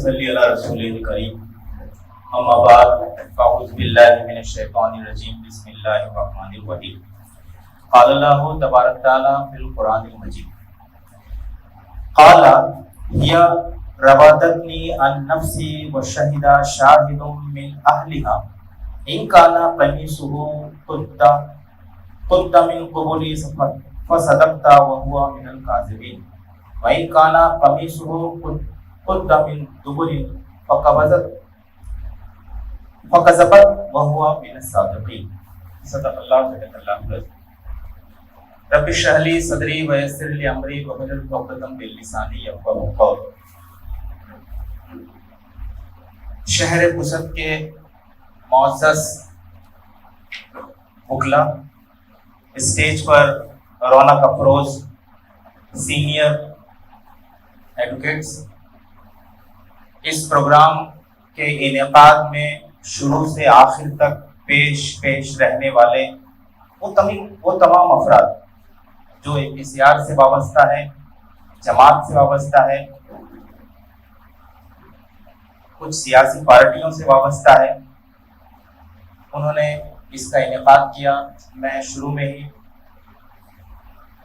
सल्ली अला रसूलिल करीम अम्मा बाद फ़अऊज़ु बिल्लाहि मिनश शैतानिर रजीम बिस्मिल्लाहिर रहमानिर रहीम क़ाल अल्लाहु तबारक तआला फ़िल क़ुरानिल मजीद क़ाल हिया रवादतनी अन नफ्सी व शहिदा शाहिदुम मिन अहलिहा इन काना क़मीसुहु क़ुद्दा मिन क़ुबुली फसदक़ता व हुवा मिनल काज़िबीन व इन काना क़मीसुहु क़ुद्दा मिन दुबुरिन फकज़बत व हुवा मिनस सादिक़ीन सदक़ल्लाहु सदक़ल्लाहुल अज़ीम। रब्बि इश्रह ली सदरी व यस्सिर ली अमरी वहलुल उक़दतम मिन लिसानी यफ़क़हू क़ौली। शहर बुसत के मुअज़्ज़ज़ बुकला, स्टेज पर रौनक अफरोज सीनियर एडवोकेट्स, इस प्रोग्राम के इनेकाद में शुरू से आखिर तक पेश रहने वाले वो तमाम अफराद जो APCR से वाबस्ता है, जमात से वाबस्ता है, कुछ सियासी पार्टियों से वाबस्ता है, उन्होंने इसका इनेकाद किया। मैं शुरू में ही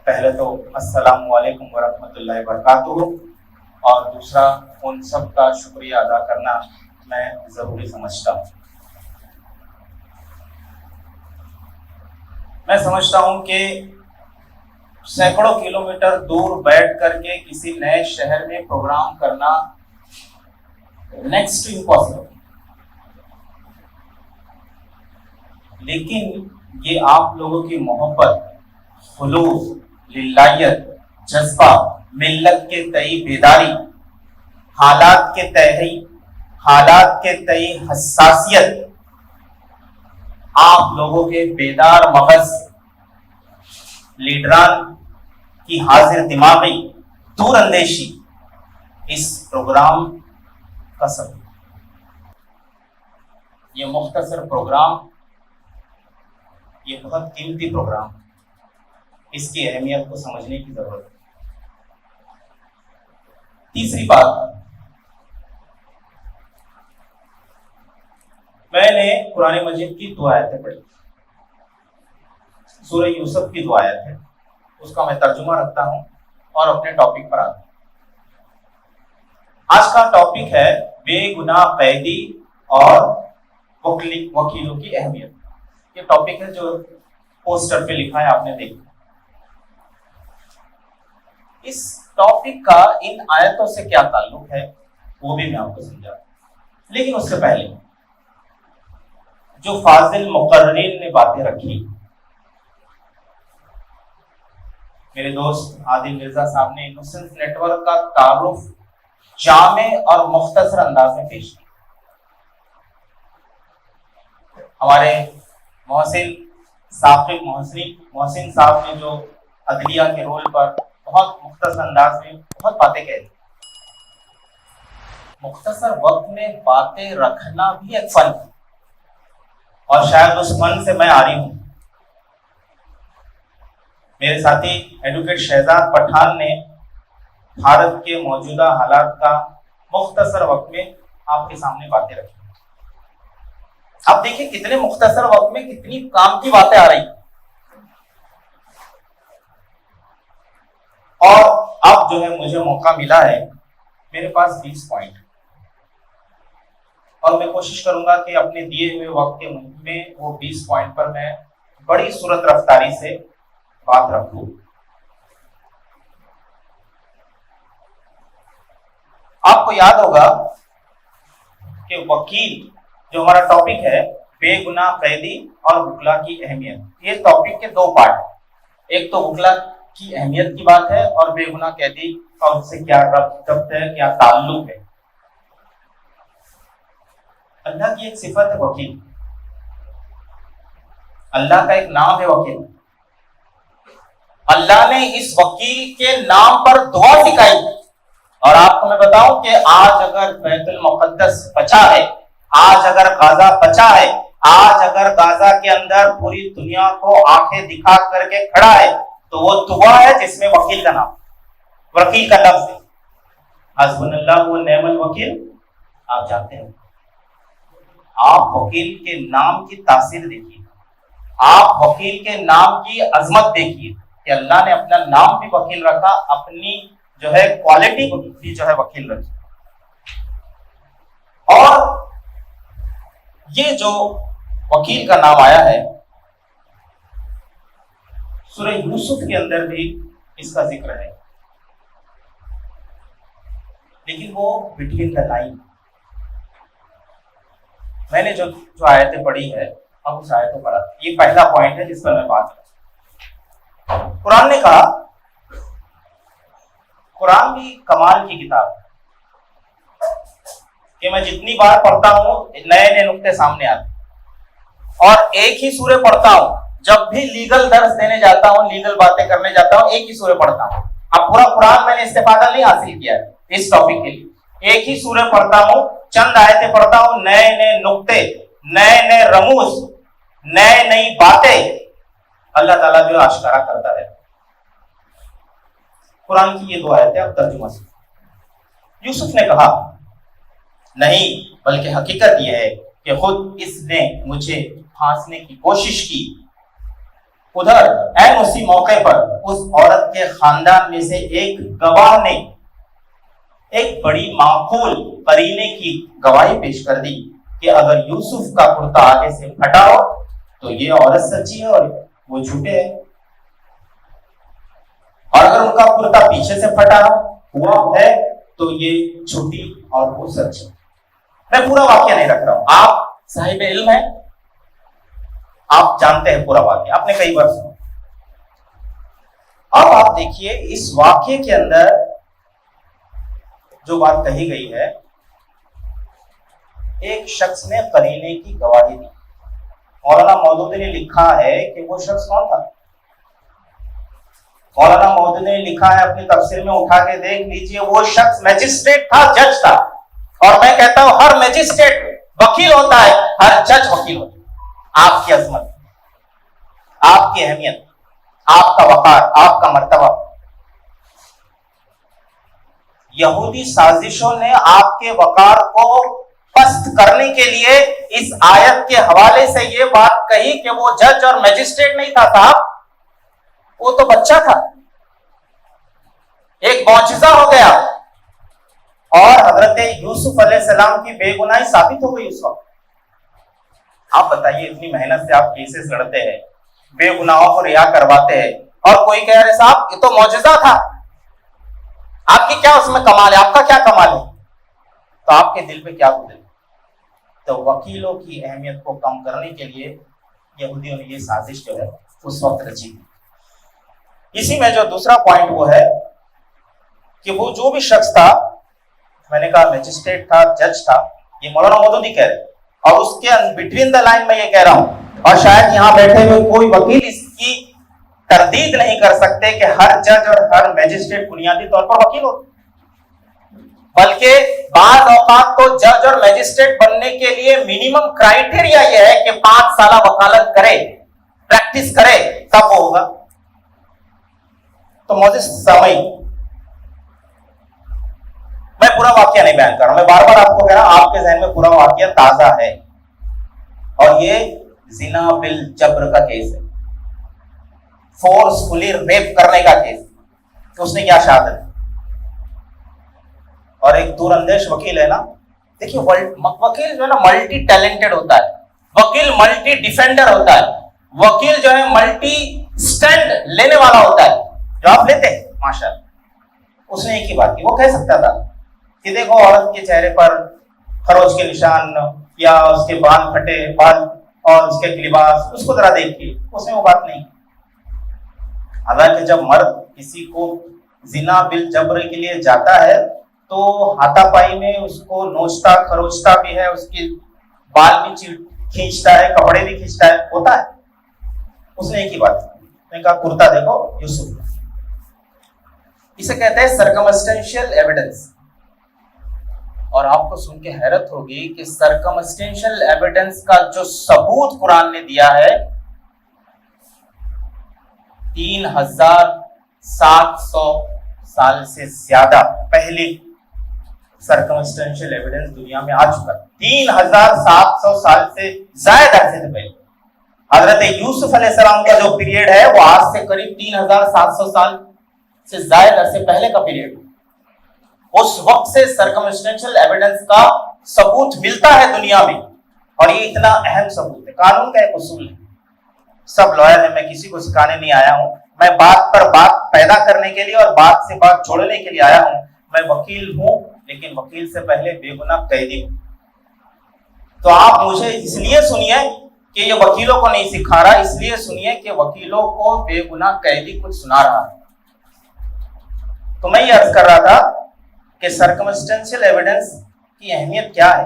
पहले तो अस्सलामु अलैकुम व रहमतुल्लाहि व बरकातुहू और दूसरा उन सब का शुक्रिया अदा करना मैं ज़रूरी समझता हूँ। मैं समझता हूँ कि सैकड़ों किलोमीटर दूर बैठ करके किसी नए शहर में प्रोग्राम करना नेक्स्ट टू इम्पॉसिबल, लेकिन ये आप लोगों की मोहब्बत, खुलूस, लिल्लाहियत, जज्बा, मिल्लत के तई बेदारी, हालात के तई हसासियत, आप लोगों के बेदार मगज, लीडरान की हाजिर दिमागी, दूर अंदेशी इस प्रोग्राम का सबूत। ये मुख्तसर प्रोग्राम, ये बहुत कीमती प्रोग्राम, इसकी अहमियत को समझने की जरूरत है। तीसरी बात, मैंने कुरान मजीद की 2 आयतें पढ़ी, सूरह यूसुफ की 2 आयत है, उसका मैं तर्जुमा रखता हूं और अपने टॉपिक पर आता हूं। आज का टॉपिक है बेगुनाह कैदी और वकीलों की अहमियत। ये टॉपिक है जो पोस्टर पे लिखा है, आपने देखा। इस टॉपिक का इन आयतों से क्या ताल्लुक है वो भी मैं आपको समझा, लेकिन उससे पहले जो फाजिल मुकर्रिरीन ने बातें रखी, मेरे दोस्त आदिल मिर्जा साहब ने इनोसेंस नेटवर्क का तारुफ जामे और मुख्तसर अंदाज में पेश किया। हमारे मोहसिन साहब ने जो अदलिया के रोल पर बहुत मुख्तसर अंदाज में बहुत बातें कह दी। मुख्तसर वक्त में बातें रखना भी एक फन है और शायद उस फन से मैं आ रही हूं। मेरे साथी एडवोकेट शहजाद पठान ने भारत के मौजूदा हालात का मुख्तसर वक्त में आपके सामने बातें रखी। आप देखिए कितने मुख्तसर वक्त में कितनी काम की बातें आ रही, और अब जो है मुझे मौका मिला है, मेरे पास 20 पॉइंट, और मैं कोशिश करूंगा कि अपने दिए हुए वक्त के में वो 20 पॉइंट पर मैं बड़ी सूरत रफ्तारी से बात रखूं। आपको याद होगा कि वकील, जो हमारा टॉपिक है बेगुनाह कैदी और वकला की अहमियत, ये टॉपिक के 2 पार्ट, एक तो वकला की अहमियत की बात है और बेगुनाह कैदी का उससे क्या रब्त है, क्या ताल्लुक है। अल्लाह की एक सिफत है वकील, अल्लाह का एक नाम है वकील। अल्लाह ने इस वकील के नाम पर दुआ सिखाई, और आपको मैं बताऊं कि आज अगर बैतुल मुक़द्दस बचा है, आज अगर गाजा बचा है, आज अगर गाजा के अंदर पूरी दुनिया को आंखें दिखा करके खड़ा है, तो वो दुआ है जिसमें वकील का नाम, वकील का लफ्ज है। हस्बुनल्लाहु व निअमल वकील, आप जानते हैं, आप वकील के नाम की तासीर देखिए, आप वकील के नाम की अजमत देखिए कि अल्लाह ने अपना नाम भी वकील रखा, अपनी जो है क्वालिटी भी जो है वकील रखी। और ये जो वकील का नाम आया है सूरह यूसुफ के अंदर भी इसका जिक्र है, लेकिन वो बिटवीन द लाइन। मैंने जो जो आयतें पढ़ी है, अब उस आयत को पढ़ा, ये पहला पॉइंट है जिस पर मैं बात करूं। कुरान ने कहा, कुरान भी कमाल की किताब है कि मैं जितनी बार पढ़ता हूं नए नए नुक्ते सामने आते, और एक ही सूरह पढ़ता हूं। जब भी लीगल दर्स देने जाता हूं, लीगल बातें करने जाता हूं, एक ही सूरह पढ़ता हूं। अब पूरा कुरान मैंने इस्तेफादा नहीं हासिल किया है इस टॉपिक के लिए, एक ही सूरह पढ़ता हूं, चंद आयतें पढ़ता हूं, नए नए नुक्ते, नए नए रमूज, नए नई बातें अल्लाह ताला जो आश्कारा करता है। कुरान की ये दो आयतें अब तर्जुमा से। यूसुफ ने कहा, नहीं, बल्कि हकीकत यह है कि खुद इसने मुझे फांसने की कोशिश की। उधर ऐन उसी मौके पर उस औरत के खानदान में से एक गवाह ने एक बड़ी माकूल करीने की गवाही पेश कर दी कि अगर यूसुफ का कुर्ता आगे से फटा हो तो ये औरत सच्ची है और वो झूठे है, और अगर उनका कुर्ता पीछे से फटा हुआ है तो ये झूठी और वो सच्ची। मैं पूरा वाक्य नहीं रख रहा हूं, आप साहिब इल्म है, आप जानते हैं पूरा वाक्य, आपने कई बार सुना। अब आप देखिए इस वाक्य के अंदर जो बात कही गई है, एक शख्स ने करीने की गवाही दी। मौलाना मौदूदी ने लिखा है कि वो शख्स कौन था। मौलाना मौदूदी ने लिखा है अपनी तफसीर में, उठा के देख लीजिए, वो शख्स मैजिस्ट्रेट था, जज था। और मैं कहता हूं हर मैजिस्ट्रेट वकील होता है, हर जज वकील होता है। आपकी अजमत, आपकी अहमियत, आपका वकार, आपका मर्तबा। यहूदी साजिशों ने आपके वकार को पस्त करने के लिए इस आयत के हवाले से ये बात कही कि वो जज और मैजिस्ट्रेट नहीं था साहब, वो तो बच्चा था। एक मौजज़ा हो गया और हजरत यूसुफ अलैहिस्सलाम की बेगुनाही साबित हो गई उस वक्त। आप बताइए, इतनी मेहनत से आप केसेस लड़ते हैं, बेगुनाहों को रिहा करवाते हैं, और कोई कह रहे साहब ये तो मौजज़ा था, आपकी क्या उसमें कमाल है, आपका क्या कमाल है, तो आपके दिल पे क्या गुजरे। तो वकीलों की अहमियत को कम करने के लिए यहूदियों ने ये साजिश जो है उस वक्त रची। इसी में जो दूसरा पॉइंट वो है कि वो जो भी शख्स था, मैंने कहा मैजिस्ट्रेट था, जज था, ये मौलाना मौदूदी कह रहे, और उसके बिटवीन द लाइन में ये कह रहा हूं, और शायद यहां बैठे हुए कोई वकील इसकी तरदीद नहीं कर सकते कि हर जज और हर मैजिस्ट्रेट बुनियादी तौर पर वकील होते, बल्कि बाज़ औकात तो जज और मैजिस्ट्रेट बनने के लिए मिनिमम क्राइटेरिया यह है कि 5 साल वकालत करे, प्रैक्टिस करे, तब वो होगा। तो मौजूद समय, मैं पूरा वाक्य नहीं बयान कर रहा, मैं बार बार आपको कह रहा हूं, आपके जहन में पूरा वाक्य ताजा है। और ये जिना बिल जबर का केस है, फोर्सफुली रेप करने का केस। तो उसने क्या शहादत, और एक दूरअंदेश वकील है ना, देखिए वकील जो है ना मल्टी टैलेंटेड होता है, वकील मल्टी डिफेंडर होता है, वकील जो है मल्टी स्टैंड लेने वाला होता है, जो आप लेते हैं माशाल्लाह। उसने एक ही बात की, वो कह सकता था कि देखो औरत के चेहरे पर खरोच के निशान या उसके बाल फटे बाल और उसके लिबास, उसको जरा देखिए, उसने वो बात नहीं। हालांकि जब मर्द किसी को जिना बिल जबर के लिए जाता है तो हाथापाई में उसको नोचता खरोचता भी है, उसकी बाल भी खींचता है, कपड़े भी खींचता है, होता है। उसने एक ही बात मैंने कहा, कुर्ता देखो यूसुफ, इसे कहते हैं सर्कमस्टेंशियल एविडेंस। और आपको सुन के हैरत होगी कि सर्कमस्टेंशियल एविडेंस का जो सबूत कुरान ने दिया है 3700 साल से ज्यादा पहले सर्कमस्टेंशियल एविडेंस दुनिया में आ चुका है 3700 साल से ज्यादा अरसे से पहले। हजरत यूसुफ अलैहिस्सलाम का जो पीरियड है वो आज से करीब 3700 साल से ज्यादा अरसे पहले का पीरियड। उस वक्त से सर्कमस्टेंशियल एविडेंस का सबूत मिलता है दुनिया में, और ये इतना अहम सबूत है। कानून का एक उसूल है, सब लॉयर है, मैं किसी को सिखाने नहीं आया हूं, मैं बात पर बात पैदा करने के लिए और बात से बात जोड़ने के लिए आया हूं। मैं वकील हूं, लेकिन वकील से पहले बेगुनाह कैदी हूं। तो आप मुझे इसलिए सुनिए कि ये वकीलों को नहीं सिखा रहा, इसलिए सुनिए कि वकीलों को बेगुनाह कैदी कुछ सुना रहा है। तो मैं ये अर्ज कर रहा था कि सर्कमस्टेंशियल एविडेंस की अहमियत क्या है,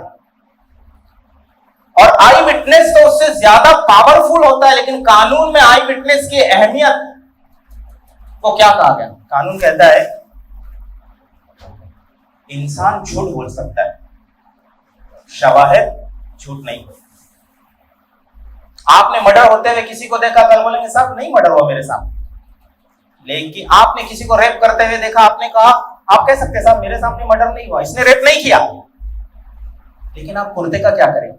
और आई विटनेस तो उससे ज्यादा पावरफुल होता है, लेकिन कानून में आई विटनेस की अहमियत को क्या कहा गया? कानून कहता है इंसान झूठ बोल सकता है, शवाहिद झूठ नहीं बोल। आपने मर्डर होते हुए किसी को देखा, कल बोलेंगे साहब नहीं मर्डर हुआ मेरे सामने। लेकिन आपने किसी को रेप करते हुए देखा, आपने कहा, आप कह सकते साहब मेरे सामने मर्डर नहीं हुआ, इसने रेप नहीं किया। लेकिन आप कुर्ते का क्या करेंगे?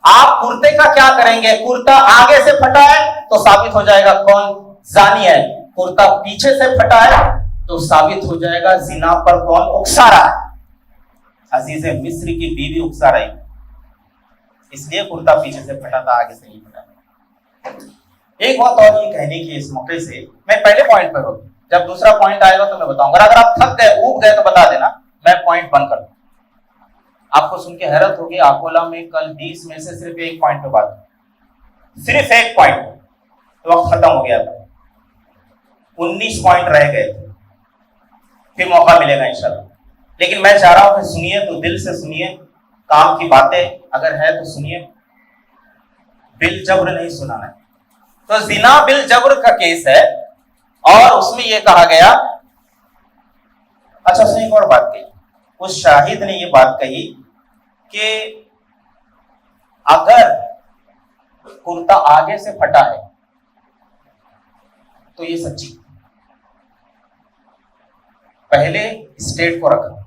आप कुर्ते का क्या करेंगे? कुर्ता आगे से फटा है तो साबित हो जाएगा कौन जानी है, कुर्ता पीछे से फटा है तो साबित हो जाएगा जिना पर कौन उकसा रहा है। अजीज मिस्र की बीवी उकसा रही, इसलिए कुर्ता पीछे से फटा था, आगे से नहीं फटा। एक बात और ये कहने की इस मौके से, मैं पहले पॉइंट पर हूं, जब दूसरा पॉइंट आएगा तो मैं बताऊंगा। अगर आप थक गए, ऊब गए तो बता देना, मैं पॉइंट बंद कर दूं। आपको सुन के हैरत होगी, अकोला में कल 20 में से सिर्फ एक पॉइंट पे बात, सिर्फ एक पॉइंट, वक्त खत्म हो गया था। 19 पॉइंट रह गए, फिर मौका मिलेगा इंशाल्लाह। लेकिन मैं चाह रहा हूं कि सुनिए तो दिल से सुनिए, काम की बातें अगर है तो सुनिए, बिल जब्र नहीं सुनाना है। तो जिना बिल जब्र का केस है, और उसमें यह कहा गया, अच्छा उसने एक और बात कही, उस शाहिद ने यह बात कही कि अगर कुर्ता आगे से फटा है तो ये सच्ची। पहले स्टेट को रखा,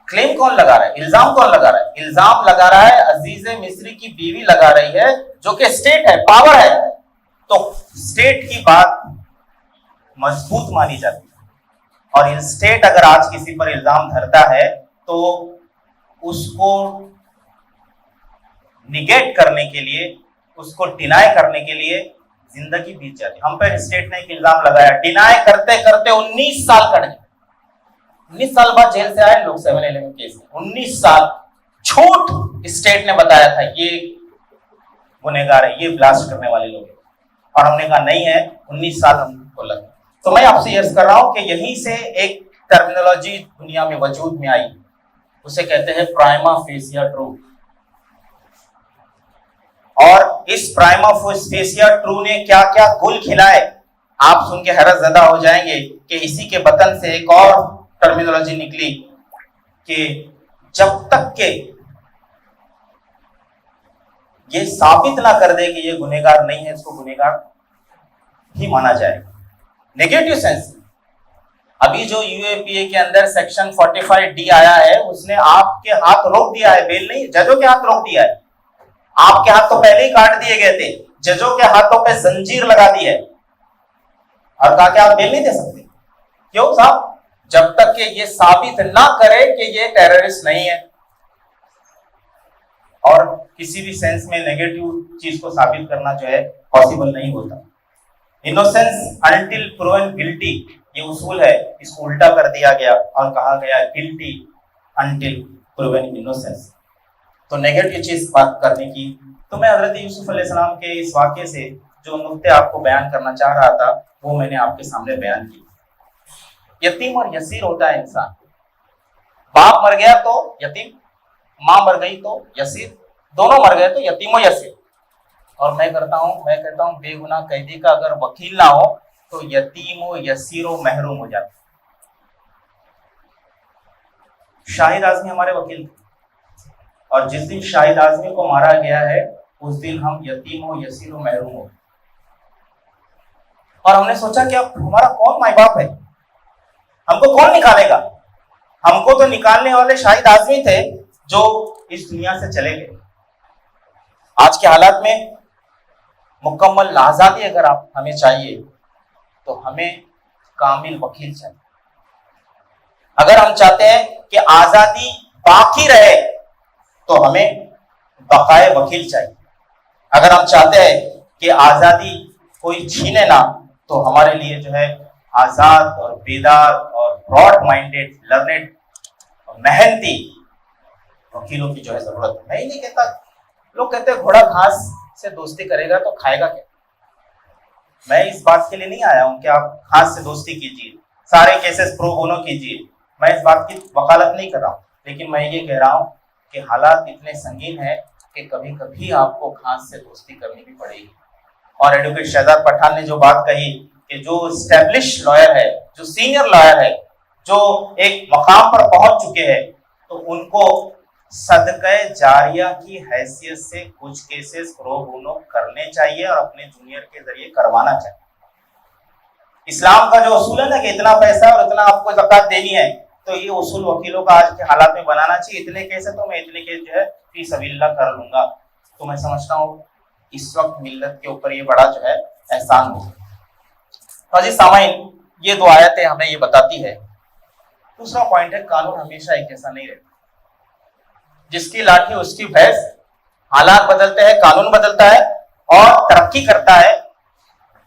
क्लेम कौन लगा रहा है, इल्जाम कौन लगा रहा है? इल्जाम लगा रहा है अजीज मिस्री की बीवी लगा रही है, जो कि स्टेट है, पावर है। तो स्टेट की बात मजबूत मानी जाती है, और स्टेट अगर आज किसी पर इल्जाम धरता है तो उसको निगेट करने के लिए, उसको डिनाई करने के लिए जिंदगी बीत जाती। हम पर स्टेट ने एक इल्जाम लगाया, डिनाई करते करते 19 साल कट गए। 19 साल बाद जेल से आए लोग 7-11 केस में। 19 साल झूठ स्टेट ने बताया था ये गुनहगार है, ये ब्लास्ट करने वाले लोग हैं, और हमने कहा नहीं है, 19 साल हमको लगा। तो मैं आपसे अर्ज कर रहा हूं कि यहीं से एक टर्मिनोलॉजी दुनिया में वजूद में आई, उसे कहते हैं प्राइमा फेसिया ट्रूथ। और इस प्राइमा फेसिया ट्रूथ ने क्या क्या गुल खिलाए, आप सुन के हैरत ज़दा हो जाएंगे कि इसी के बतन से एक और टर्मिनोलॉजी निकली कि जब तक के ये साबित ना कर दे कि ये गुनहगार नहीं है, इसको गुनहगार ही माना जाएगा। नेगेटिव सेंस, अभी जो यूएपीए के अंदर सेक्शन 45D आया है, उसने आपके हाथ रोक दिया है, बेल नहीं, जजों के हाथ रोक दिया है। आपके हाथ तो पहले ही काट दिए गए थे, जजों के हाथों पे जंजीर लगा दी है और कहा कि आप बेल नहीं दे सकते। क्यों साहब? जब तक कि ये साबित ना करे कि ये टेररिस्ट नहीं है। और किसी भी सेंस में नेगेटिव चीज को साबित करना जो है पॉसिबल नहीं होता। इनोसेंस अनटिल प्रूवन गिल्टी, ये उसूल है, इसको उल्टा कर दिया गया और कहा गया गिल्टी अनटिल प्रूवन इनोसेंस। तो नेगेटिव चीज बात करने की, तो मैं हजरत यूसुफ अलैहिस्सलाम के इस वाक्य से जो नुक्ते आपको बयान करना चाह रहा था वो मैंने आपके सामने बयान की। यतीम और यसीर होता है इंसान, बाप मर गया तो यतीम, मां मर गई तो यसीर, दोनों मर गए तो यतीम और यसीर। और मैं कहता हूं बेगुनाह कैदी का अगर वकील ना हो तो यतीम यसीर महरूम हो जाता। शाहिद आजमी हमारे वकील थे, और जिस दिन शाहिद आजमी को मारा गया है उस दिन हम यतीम यसीर महरूम हो। और हमने सोचा कि अब हमारा कौन माई बाप है, हमको कौन निकालेगा? हमको तो निकालने वाले शाहिद आजमी थे जो इस दुनिया से चले गए। आज के हालात में मुकम्मल आजादी अगर आप हमें चाहिए तो हमें कामिल वकील चाहिए। अगर हम चाहते हैं कि आजादी बाकी रहे तो हमें बकाए वकील चाहिए। अगर हम चाहते हैं कि आजादी कोई छीने ना तो हमारे लिए जो है आजाद और बेदार और ब्रॉड माइंडेड लर्नेड और मेहनती वकीलों की जो है जरूरत है। मैं ही नहीं कहता, लोग कहते हैं घोड़ा घास से दोस्ती करेगा तो खाएगा क्या। मैं इस बात के लिए नहीं आया हूं कि आप घास से दोस्ती कीजिए, सारे केसेस प्रो बोनो कीजिए। मैं इस बात की वकालत नहीं कर रहा हूं, लेकिन मैं ये कह रहा हूं कि हालात इतने संगीन है कि कभी कभी आपको घास से दोस्ती करनी भी पड़ेगी। और एडवोकेट शहजाद पठान ने जो बात कही कि जो एस्टेब्लिश लॉयर है, जो सीनियर लॉयर है, जो एक मकाम पर पहुंच चुके हैं, तो उनको सदक़े जारिया की हैसियत से कुछ केसेस प्रो बोनो करने चाहिए और अपने जूनियर के जरिए करवाना चाहिए। इस्लाम का जो उसूल है ना कि इतना पैसा और इतना आपको ज़कात देनी है, तो ये उसूल वकीलों का आज के हालात में बनाना चाहिए। इतने केस है तो मैं इतने केस जो है फी सबिलिल्लाह कर लूंगा। तो मैं समझता हूँ इस वक्त मिल्लत के ऊपर ये बड़ा जो है एहसान हो। अजीज सामाइन, ये दो आयतें हमें ये बताती है। दूसरा पॉइंट है, कानून हमेशा एक जैसा नहीं रहता। जिसकी लाठी उसकी भैंस। हालात बदलते हैं, कानून बदलता है और तरक्की करता है।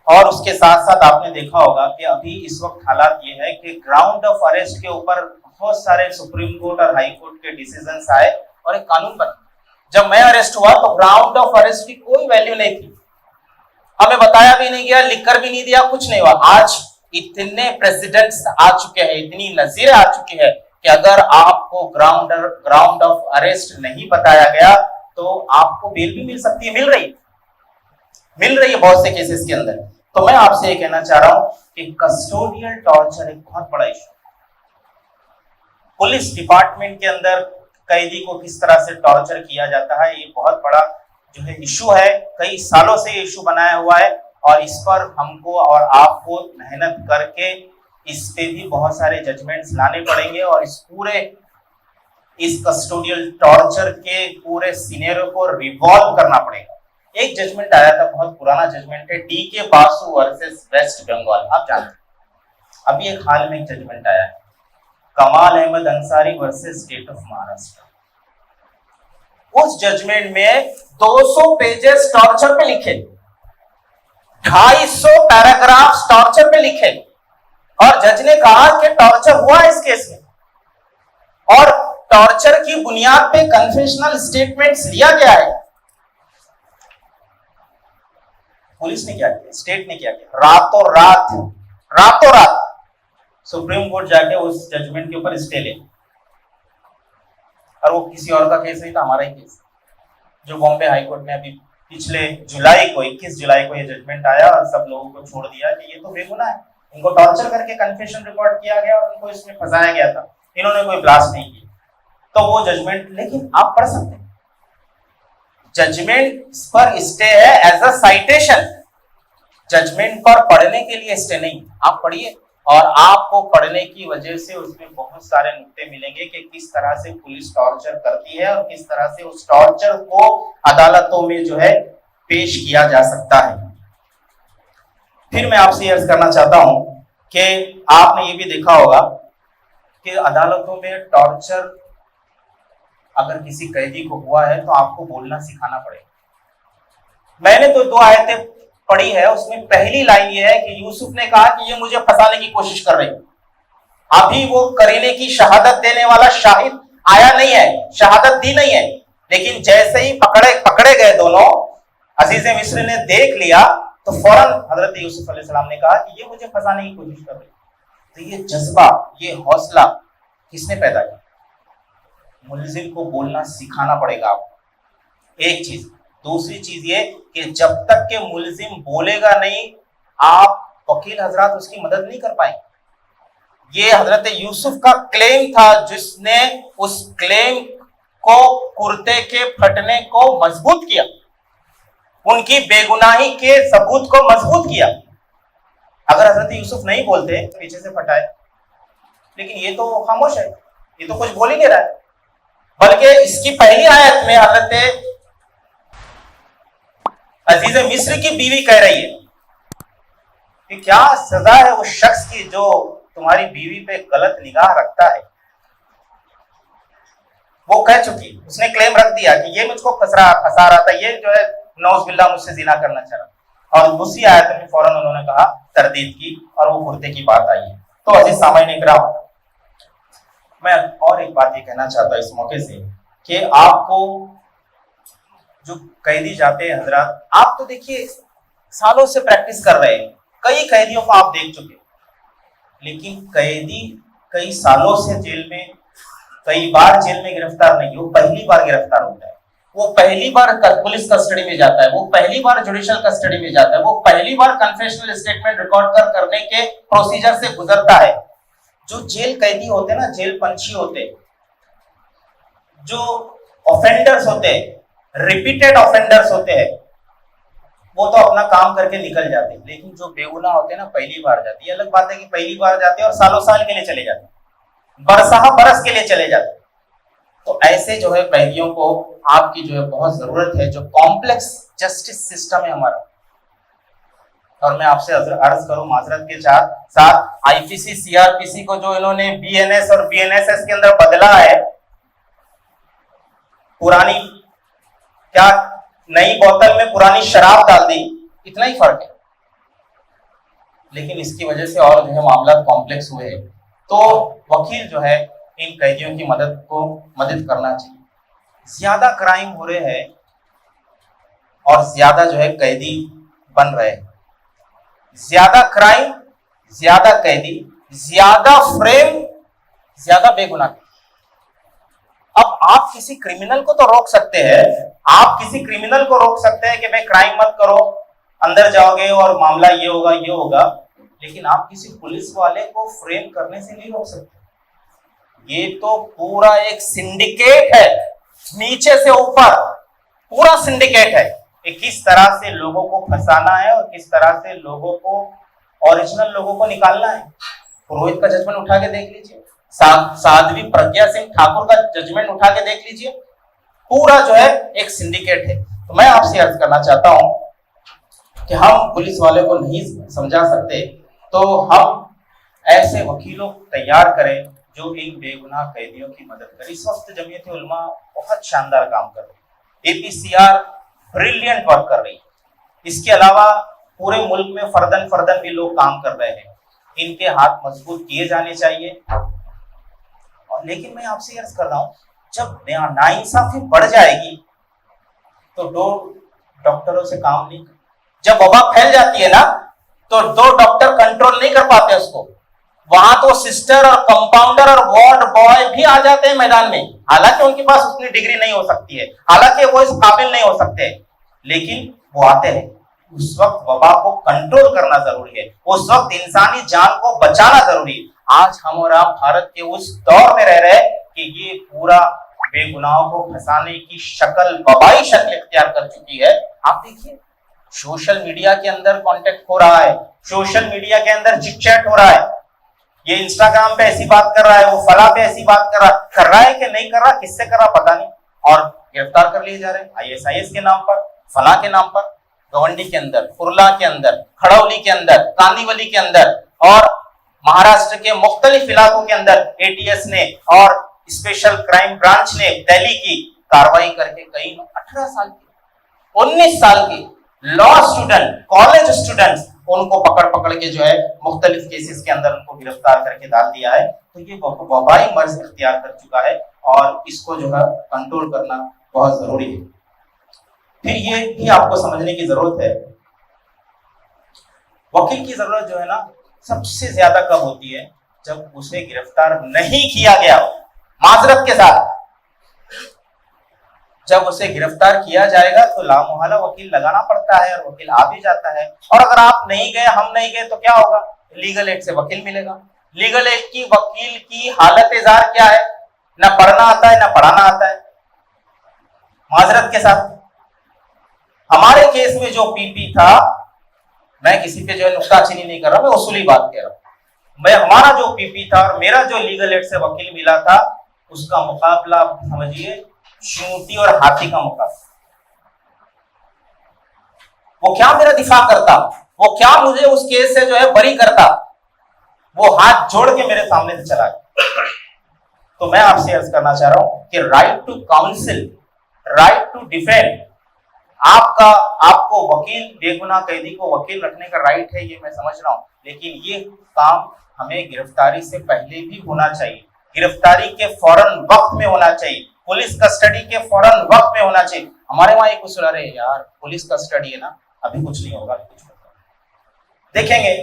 और उसके साथ साथ आपने देखा होगा कि अभी इस वक्त हालात ये है कि ग्राउंड ऑफ अरेस्ट के ऊपर बहुत सारे सुप्रीम कोर्ट और हाई कोर्ट के डिसीजंस आए और एक कानून बना। जब मैं अरेस्ट हुआ तो ग्राउंड ऑफ अरेस्ट की कोई वैल्यू नहीं थी, हमें बताया भी नहीं गया, लिखकर भी नहीं दिया, कुछ नहीं हुआ। आज इतने प्रेसिडेंट्स आ चुके हैं, इतनी नजीरें आ चुकी है कि अगर आपको ग्राउंड ऑफ अरेस्ट नहीं बताया गया तो आपको बेल भी मिल सकती है, मिल रही है बहुत से केसेस के अंदर। तो मैं आपसे ये कहना चाह रहा हूं कि कस्टोडियल टॉर्चर एक बहुत बड़ा इशू। पुलिस डिपार्टमेंट के अंदर कैदी को किस तरह से टॉर्चर किया जाता है, ये बहुत बड़ा जो है इशू है। कई सालों से ये इशू बनाया हुआ है और इस पर हमको और आपको मेहनत करके इस पे भी बहुत सारे जजमेंट्स लाने पड़ेंगे और इस कस्टोडियल टॉर्चर के पूरे सिनेरियो को रिवॉल्व करना पड़ेगा। एक जजमेंट आया था, बहुत पुराना जजमेंट है, D K. Basu versus West Bengal. आप जानते हैं अभी एक हाल में एक जजमेंट आया है, Kamal Ahmed Ansari versus state of Maharashtra. उस जजमेंट में 200 पेजेस टॉर्चर पे लिखे, 250 पैराग्राफ टॉर्चर पे लिखे और जज ने कहा कि टॉर्चर हुआ इस केस में और टॉर्चर की बुनियाद पे कन्फेशनल स्टेटमेंट्स लिया गया है। पुलिस ने क्या किया, स्टेट ने क्या किया, रातों रात सुप्रीम कोर्ट जाके उस जजमेंट के ऊपर स्टे ले। और वो किसी और का केस नहीं था, हमारा ही केस, जो बॉम्बे हाई कोर्ट ने अभी पिछले जुलाई को 21 जुलाई को ये जजमेंट आया और सब लोगों को छोड़ दिया कि ये तो बेगुनाह है, इनको टॉर्चर करके कन्फेशन रिकॉर्ड किया गया और उनको इसमें फंसाया गया था, इन्होंने कोई ब्लास्ट नहीं किया। तो वो जजमेंट, लेकिन आप पढ़ सकते हैं, जजमेंट पर स्टे है एज अ साइटेशन, जजमेंट पर पढ़ने के लिए स्टे नहीं। आप पढ़िए और आपको पढ़ने की वजह से उसमें बहुत सारे नुक्ते मिलेंगे कि किस तरह से पुलिस टॉर्चर करती है और किस तरह से उस टॉर्चर को अदालतों में जो है पेश किया जा सकता है। फिर मैं आपसे अर्ज करना चाहता हूं कि आपने ये भी देखा होगा कि अदालतों में टॉर्चर अगर किसी कैदी को हुआ है तो आपको बोलना सिखाना पड़ेगा। मैंने तो 2 आयतें पढ़ी है, उसमें पहली लाइन ये है कि यूसुफ ने कहा कि ये मुझे फंसाने की कोशिश कर रही है। अभी वो करीने की शहादत देने वाला शाहिद आया नहीं है, शहादत दी नहीं है, लेकिन जैसे ही पकड़े गए दोनों, अजीज मिस्र ने देख लिया तो फौरन हजरत यूसुफ अलैहिस्सलाम ने कहा कि ये मुझे फंसाने की कोशिश कर रही है। तो ये जज्बा, ये हौसला किसने पैदा किया? मुल्जिम को बोलना सिखाना पड़ेगा आपको, एक चीज। दूसरी चीज ये कि जब तक के मुल्जिम बोलेगा नहीं, आप वकील हजरात उसकी मदद नहीं कर पाएंगे। ये हजरत यूसुफ का क्लेम था जिसने उस क्लेम को, कुर्ते के फटने को मजबूत किया, उनकी बेगुनाही के सबूत को मजबूत किया। अगर हजरत यूसुफ नहीं बोलते, पीछे से फटाए, लेकिन ये तो खामोश है, ये तो कुछ बोल ही नहीं रहा है। बल्कि इसकी पहली आयत में हजरत अजीज मिस्र की बीवी कह रही है कि क्या सजा है उस शख्स की जो तुम्हारी बीवी पे गलत निगाह रखता है। वो कह चुकी, उसने क्लेम रख दिया कि ये मुझको फंसा रहा था, ये जो है नौज़ुबिल्लाह मुझसे जिना करना चाह रहा। और दूसरी आयत में फौरन उन्होंने कहा, तरदीद की, और वो कुर्ते की बात आई है। तो अजीज सामाईन इकराम, मैं और एक बात ये कहना चाहता हूं इस मौके से कि आपको जो कैदी जाते हैं हजरात, आप तो देखिए सालों से प्रैक्टिस कर रहे हैं, कई कैदियों को आप देख चुके, लेकिन कैदी कई सालों से जेल में, कई बार जेल में गिरफ्तार नहीं, वो पहली बार गिरफ्तार होता है, वो पहली बार पुलिस कस्टडी में जाता है, वो पहली बार जुडिशियल कस्टडी में जाता है, वो पहली बार कन्फेशनल स्टेटमेंट रिकॉर्ड करने के प्रोसीजर से गुजरता है। जो जेल कैदी होते हैं ना, जेल पंछी होते, जो ऑफेंडर्स होते हैं, रिपीटेड ऑफेंडर्स होते हैं, वो तो अपना काम करके निकल जाते हैं, लेकिन जो बेगुनाह होते हैं ना, पहली बार जाते हैं। अलग बात है कि पहली बार जाते हैं और सालों साल के लिए चले जाते हैं, बरसहा बरस के लिए चले जाते हैं। तो ऐसे जो है कैदियों को आपकी जो है बहुत जरूरत है, जो कॉम्प्लेक्स जस्टिस सिस्टम है हमारा। और मैं आपसे अर्ज करूं माजरत के साथ, आईपीसी सीआरपीसी को जो इन्होंने बीएनएस और बीएनएसएस के अंदर बदला है, पुरानी क्या नई बोतल में पुरानी शराब डाल दी, इतना ही फर्क है, लेकिन इसकी वजह से और जो है मामला कॉम्प्लेक्स हुए हैं। तो वकील जो है इन कैदियों की मदद करना चाहिए। ज्यादा क्राइम हो रहे हैं और ज्यादा जो है कैदी बन रहे हैं, ज्यादा क्राइम, ज्यादा कैदी, ज्यादा फ्रेम, ज्यादा बेगुनाह। अब आप किसी क्रिमिनल को तो रोक सकते हैं, आप किसी क्रिमिनल को रोक सकते हैं कि भाई क्राइम मत करो, अंदर जाओगे और मामला ये होगा, लेकिन आप किसी पुलिस वाले को फ्रेम करने से नहीं रोक सकते। ये तो पूरा एक सिंडिकेट है, नीचे से ऊपर पूरा सिंडिकेट है कि किस तरह से लोगों को फंसाना है और किस तरह से लोगों को, ओरिजिनल लोगों को निकालना है। पुरोहित का जजमेंट उठा के देख लीजिए, साध्वी प्रज्ञा सिंह ठाकुर का जजमेंट उठा के देख लीजिए, पूरा जो है एक सिंडिकेट है। तो मैं आपसे अर्ज करना चाहता हूं कि हम पुलिस वाले को नहीं समझा सकते, तो हम ऐसे वकीलों को तैयार करें जो इन बेगुनाह कैदियों की मदद करें। इस वक्त जमीयत उलमा बहुत शानदार काम कर रही है, एपीसीआर ब्रिलियंट वर्क कर रही है, इसके अलावा पूरे मुल्क में फर्दन भी लोग काम कर रहे हैं। इनके हाथ मजबूत किए जाने चाहिए। और लेकिन मैं आपसे अर्ज कर रहा हूं, जब नाइंसाफी बढ़ जाएगी तो दो डॉक्टरों से काम नहीं, जब वबा फैल जाती है ना, तो दो डॉक्टर कंट्रोल नहीं कर पाते उसको, वहां तो सिस्टर और कंपाउंडर और वार्ड बॉय भी आ जाते हैं मैदान में, हालांकि उनके पास उतनी डिग्री नहीं हो सकती है, हालांकि वो इस काबिल नहीं हो सकते, लेकिन वो आते हैं। उस वक्त वबा को कंट्रोल करना जरूरी है, उस वक्त इंसानी जान को बचाना जरूरी है। आज हम और आप भारत के उस दौर में रह रहे हैं कि ये पूरा बेगुनाहों को फंसाने की शक्ल, वबाई शक्ल इख्तियार कर चुकी है। आप देखिए सोशल मीडिया के अंदर कांटेक्ट हो रहा है, सोशल मीडिया के अंदर चिट चैट हो रहा है, ये इंस्टाग्राम पे ऐसी बात कर रहा है, वो फला पे ऐसी बात कर रहा है कि नहीं कर रहा, किससे कर रहा पता नहीं, और गिरफ्तार कर लिए जा रहे हैं आईएसआईएस के नाम पर, फला के नाम पर, गवंडी के अंदर, कुर्ला के अंदर, खड़ौली के अंदर, कांदीवली के अंदर और महाराष्ट्र के मुख्तलिफ इलाकों के अंदर एटीएस ने और स्पेशल क्राइम ब्रांच ने दिल्ली की कार्रवाई करके कई 18 साल के, 19 साल के लॉ स्टूडेंट, कॉलेज स्टूडेंट्स, उनको पकड़ के जो है मुख्तलिफ केसेस के अंदर उनको गिरफ्तार करके डाल दिया है। तो ये वबाई मर्ज इख्तियार कर चुका है और इसको जो है कंट्रोल करना बहुत जरूरी है। फिर ये भी आपको समझने की जरूरत है, वकील की जरूरत जो है ना सबसे ज्यादा कब होती है, जब उसे गिरफ्तार नहीं किया गया, माजरत के साथ जब उसे गिरफ्तार किया जाएगा तो लामुहला वकील लगाना पड़ता है और वकील आ भी जाता है। और अगर आप नहीं गए, हम नहीं गए, तो क्या होगा, लीगल एड से वकील मिलेगा। लीगल एड की वकील की हालत इज़ार क्या है, ना पढ़ना आता है ना पढ़ाना आता है। माजरत के साथ हमारे केस में जो पीपी था, मैं किसी पे जो है नुक्ताचीनी नहीं कर रहा, मैं उसूली बात कह रहा हूं, मैं हमारा जो पीपी था और मेरा जो लीगल एड से वकील मिला था, उसका मुकाबला आप समझिए चींटी और हाथी का मुकाबला। वो क्या मेरा दिफा करता, वो क्या मुझे उस केस से जो है बरी करता, वो हाथ जोड़ के मेरे सामने से चला गया। तो मैं आपसे अर्ज करना चाह रहा हूं कि right to counsel, right to defend, आपको वकील, बेगुनाह कैदी को वकील रखने का राइट है, ये मैं समझ रहा हूं, लेकिन ये काम हमें गिरफ्तारी से पहले भी होना चाहिए, गिरफ्तारी के फौरन वक्त में होना चाहिए, पुलिस कस्टडी के फौरन वक्त में होना चाहिए। हमारे वहां एक उसूल है यार, पुलिस कस्टडी है ना, अभी कुछ नहीं होगा, कुछ देखेंगे,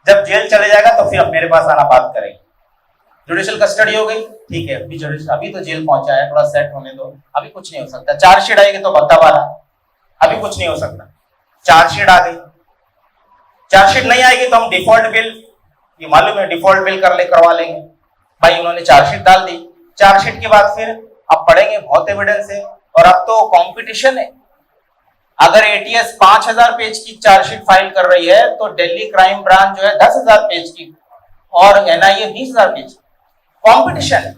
जब जेल चले जाएगा तो फिर अब मेरे पास आना बात करेंगे। जुडिशियल कस्टडी हो गई, ठीक है, अभी तो जेल पहुंचा है, थोड़ा सेट होने दो, अभी कुछ नहीं हो सकता। चार्जशीट आएगी तो बता वाला, अभी कुछ नहीं हो सकता। चार्जशीट आ गई, चार्जशीट नहीं आएगी तो हम डिफॉल्ट बिल, ये मालूम है, डिफॉल्ट बिल करवा लेंगे। भाई उन्होंने चार्जशीट डाल दी, चार्जशीट के बाद फिर अब पढ़ेंगे बहुत एविडेंस है, और अब तो कंपटीशन है। अगर एटीएस 5000 पेज की चार्जशीट फाइल कर रही है तो दिल्ली क्राइम ब्रांच जो है 10,000 पेज की, और एनआईए 20,000 पेज। कंपटीशन है।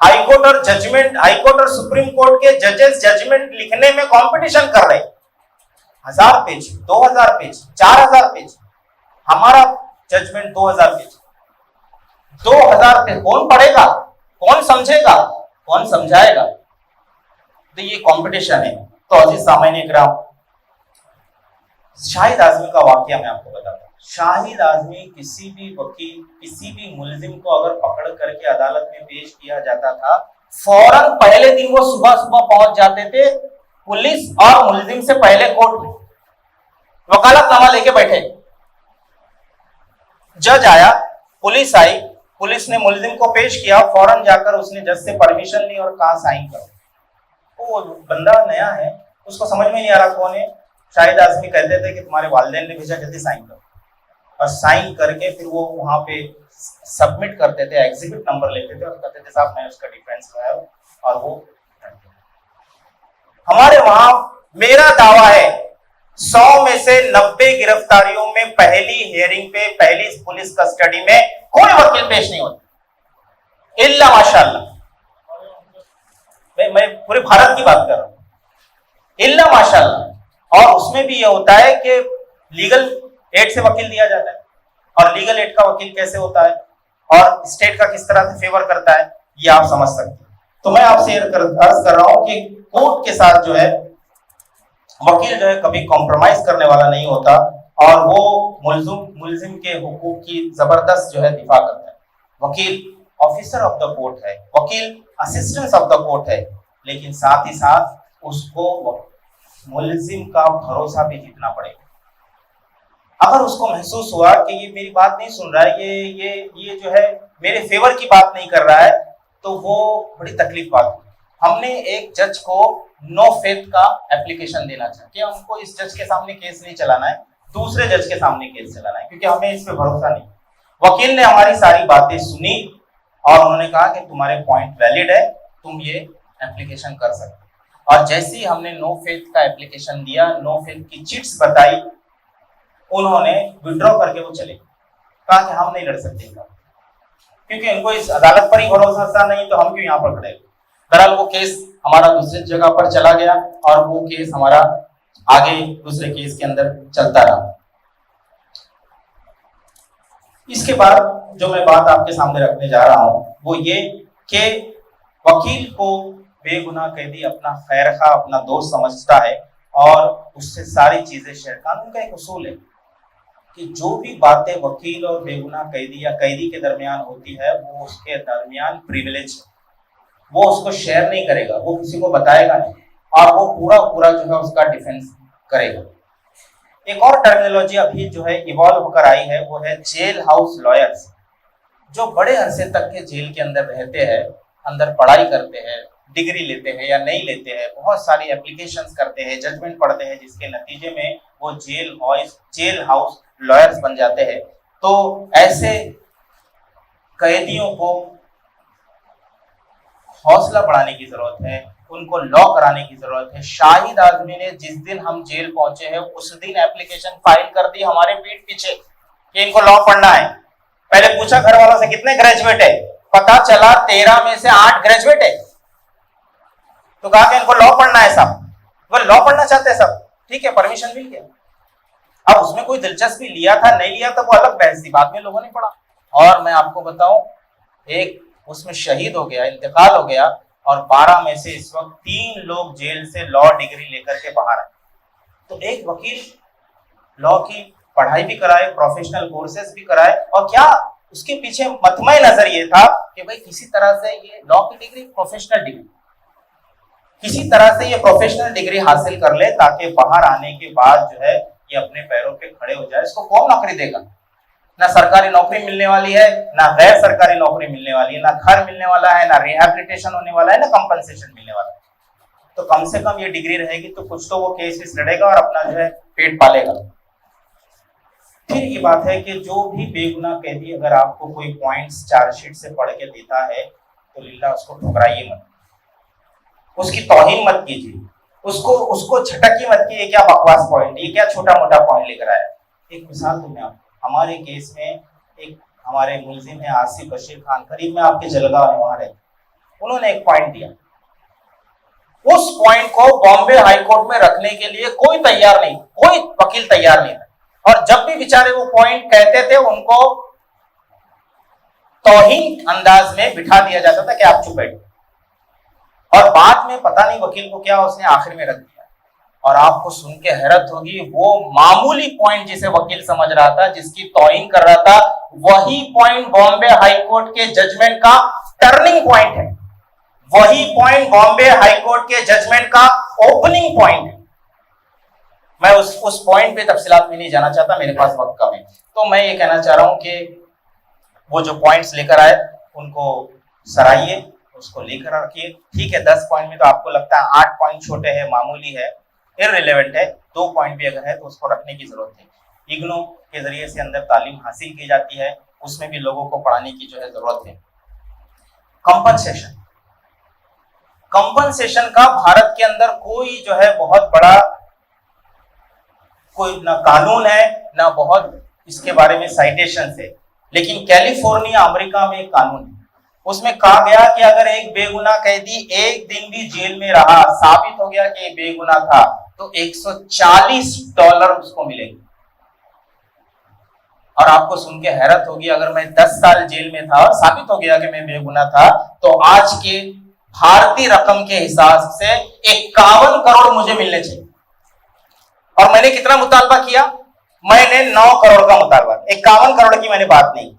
हाईकोर्ट और जजमेंट, हाईकोर्ट और सुप्रीम कोर्ट के जजेस जजमेंट लिखने में कंपटीशन कर रहे, 1000 पेज, 2000 पेज, 4000 पेज। हमारा जजमेंट 2000 पेज, 2000 पेज कौन पढ़ेगा, कौन समझेगा, कौन समझाएगा? तो ये कंपटीशन है। तो अजीज सामाईन इकराम, शाहिद आजमी का वाकया मैं आपको बताता हूं। शाहिद आजमी, किसी भी वकील, किसी भी मुलजिम को अगर पकड़ करके अदालत में पेश किया जाता था, फौरन पहले दिन वो सुबह सुबह पहुंच जाते थे पुलिस और मुलजिम से पहले कोर्ट में, वकालतनामा लेके बैठे। जज आया, पुलिस आई, पुलिस ने मुलजिम को पेश किया, फौरन जाकर उसने जज से परमिशन ली और कहा साइन करो। वो बंदा नया है, उसको समझ में नहीं आ रहा कौन है। शाहिद आजमी कहते थे कि तुम्हारे वालिदैन ने भेजा, जल्दी साइन करो, और साइन करके फिर वो वहां पे सबमिट करते थे, एग्जिबिट नंबर लेते थे और कहते थे साहब मैं उसका डिफेंस लाया, और वो हमारे वहां, मेरा दावा है 100 में से 90 गिरफ्तारियों में पहली हियरिंग पे, पहली पुलिस कस्टडी में कोई वकील पेश नहीं होता, इल्ला माशाअल्लाह। मैं पूरे भारत की बात कर रहा हूं, इल्ला माशाअल्लाह। और उसमें भी ये होता है कि लीगल एड से वकील दिया जाता है, और लीगल एड का वकील कैसे होता है और स्टेट का किस तरह से फेवर करता है, ये आप समझ सकते हैं। तो मैं आपसे अर्ज कर रहा हूं कि कोर्ट के साथ जो है वकील जो है कभी कॉम्प्रोमाइज करने वाला नहीं होता, और वो मुलजिम के हुकूक की जबरदस्त जो है दिफा करता है। वकील ऑफिसर ऑफ द कोर्ट है, वकील असिस्टेंट ऑफ द कोर्ट है, लेकिन साथ ही साथ उसको मुलजिम का भरोसा भी जीतना पड़ेगा। अगर उसको महसूस हुआ कि ये मेरी बात नहीं सुन रहा है, ये जो है मेरे फेवर की बात नहीं कर रहा है, तो वो बड़ी तकलीफ बात हुई। हमने एक जज को नो फेथ का एप्लीकेशन देना चाहिए कि हमको इस जज के सामने केस नहीं चलाना है, दूसरे जज के सामने केस चलाना है, क्योंकि हमें इस पे भरोसा नहीं। वकील ने हमारी सारी बातें सुनी और उन्होंने कहा कि तुम्हारे पॉइंट वैलिड है, तुम ये एप्लीकेशन कर सकते। और जैसे ही हमने नो फेथ का एप्लीकेशन दिया, नो फेथ की चिट्स बताई, उन्होंने विड्रॉ करके वो चले, कहा कि हम नहीं लड़ सकते, क्योंकि इनको इस अदालत पर ही भरोसा नहीं, तो हम क्यों यहाँ पर खड़े। बहरहाल वो केस हमारा दूसरी जगह पर चला गया और वो केस हमारा आगे दूसरे केस के अंदर चलता रहा। इसके बाद जो मैं बात आपके सामने रखने जा रहा हूं वो ये कि वकील को बेगुनाह कैदी अपना खैरखा, अपना दोस्त समझता है और उससे सारी चीजें शेयर। कानून का एक उसूल है कि जो भी बातें वकील और बेगुनाह कैदी या कैदी के दरमियान होती है वो उसके दरमियान प्रिविलेज है, वो उसको शेयर नहीं करेगा, वो किसी को बताएगा नहीं, और वो पूरा जो है उसका डिफेंस करेगा। एक और टर्मिनोलॉजी अभी जो है इवॉल्व होकर आई है, वो है जेल हाउस लॉयर्स, जो बड़े अरसे तक के जेल के अंदर रहते हैं, अंदर पढ़ाई करते हैं, डिग्री लेते हैं या नहीं लेते हैं, बहुत सारी एप्लीकेशंस करते हैं, जजमेंट पढ़ते हैं, जिसके नतीजे में वो जेल हाउस लॉयर्स बन जाते हैं। तो ऐसे कैदियों को हौसला बढ़ाने की जरूरत है, उनको लॉ कराने की जरूरत है। शाहिद आजमी ने जिस दिन हम जेल पहुंचे हैं उस दिन एप्लीकेशन फाइल कर दी हमारे पीठ पीछे कि इनको लॉ पढ़ना है, पहले पूछा घर वालों से कितने ग्रेजुएट है, पता चला 13 में से 8 ग्रेजुएट है। तो कहा कि इनको लॉ पढ़ना है साहब, वो लॉ पढ़ना चाहते हैं सब, ठीक है, परमिशन मिल गया। अब उसमें कोई दिलचस्पी लिया था नहीं लिया था वो अलग बहस थी, बाद में लोगों ने पढ़ा। और मैं आपको बताऊं, एक उसमें शहीद हो गया, इंतकाल हो गया, और 12 में से इस वक्त 3 लोग जेल से लॉ डिग्री लेकर के बाहर आए। तो एक वकील लॉ की पढ़ाई भी कराए, प्रोफेशनल कोर्सेज भी कराए, और क्या उसके पीछे मतमय नजर ये था कि भाई किसी तरह से ये लॉ की डिग्री, प्रोफेशनल डिग्री, किसी तरह से ये प्रोफेशनल डिग्री हासिल कर ले ताकि बाहर आने के बाद जो है ये अपने पैरों पे खड़े हो जाए। इसको कौन नौकरी देगा? ना सरकारी नौकरी मिलने वाली है, ना गैर सरकारी नौकरी मिलने वाली है, ना घर मिलने वाला है, ना रिहैबिलिटेशन होने वाला है, ना कंपनसेशन मिलने वाला है। तो कम से कम ये डिग्री रहेगी तो कुछ तो वो केस लड़ेगा और अपना जो है पेट पालेगा। फिर ये बात है कि जो भी बेगुनाह कैदी अगर आपको कोई पॉइंट्स चार्जशीट से पढ़ के देता है तो लिल्लाह उसको ठुकराइए मत, उसकी तौहीन मत कीजिए, उसको झटकिए मत कि ये क्या बकवास पॉइंट, ये क्या छोटा मोटा पॉइंट लेकर आया। एक मिसाल दूं आप, हमारे केस में एक हमारे मुलजिम है आसिफ बशीर खान, करीब में आपके जलगांव है, वहां रहते, उन्होंने एक पॉइंट दिया। उस पॉइंट को बॉम्बे हाईकोर्ट में रखने के लिए कोई तैयार नहीं, कोई वकील तैयार नहीं था, और जब भी बेचारे वो पॉइंट कहते थे उनको तौहीन अंदाज में बिठा दिया जाता था कि आप चुप बैठो, और बाद में पता नहीं वकील को क्या उसने आखिर में रख दिया। और आपको सुन के हैरत होगी, वो मामूली पॉइंट जिसे वकील समझ रहा था, जिसकी तौहीन कर रहा था, वही पॉइंट बॉम्बे हाईकोर्ट के जजमेंट का टर्निंग पॉइंट है, वही पॉइंट बॉम्बे हाईकोर्ट के जजमेंट का ओपनिंग पॉइंट है। मैं उस पॉइंट पे तफसीलात में नहीं जाना चाहता, मेरे पास वक्त कम है। तो मैं ये कहना चाह रहा हूं कि वो जो पॉइंट्स लेकर आए उनको सराहिए, उसको लेकर रखिए। ठीक है, 10 पॉइंट में तो आपको लगता है 8 पॉइंट छोटे हैं, मामूली है, इररिलेवेंट है, 2 पॉइंट भी अगर है तो उसको रखने की जरूरत है। इग्नू के जरिए से अंदर तालीम हासिल की जाती है, उसमें भी लोगों को पढ़ाने की जो है जरूरत है। कंपनसेशन, कंपनसेशन का भारत के अंदर कोई जो है बहुत बड़ा कोई ना कानून है ना बहुत इसके बारे में साइटेशन है, लेकिन कैलिफोर्निया अमेरिका में एक कानून है, उसमें कहा गया कि अगर एक बेगुनाह कैदी एक दिन भी जेल में रहा, साबित हो गया कि बेगुनाह था, तो $140 उसको मिलेंगे। और आपको सुन के हैरत होगी, अगर मैं 10 साल जेल में था और साबित हो गया कि मैं बेगुनाह था, तो आज के भारतीय रकम के हिसाब से 51 करोड़ मुझे मिलने चाहिए। और मैंने कितना मुतालबा किया? मैंने 9 करोड़ का मुतालबा, 51 करोड़ की मैंने बात नहीं।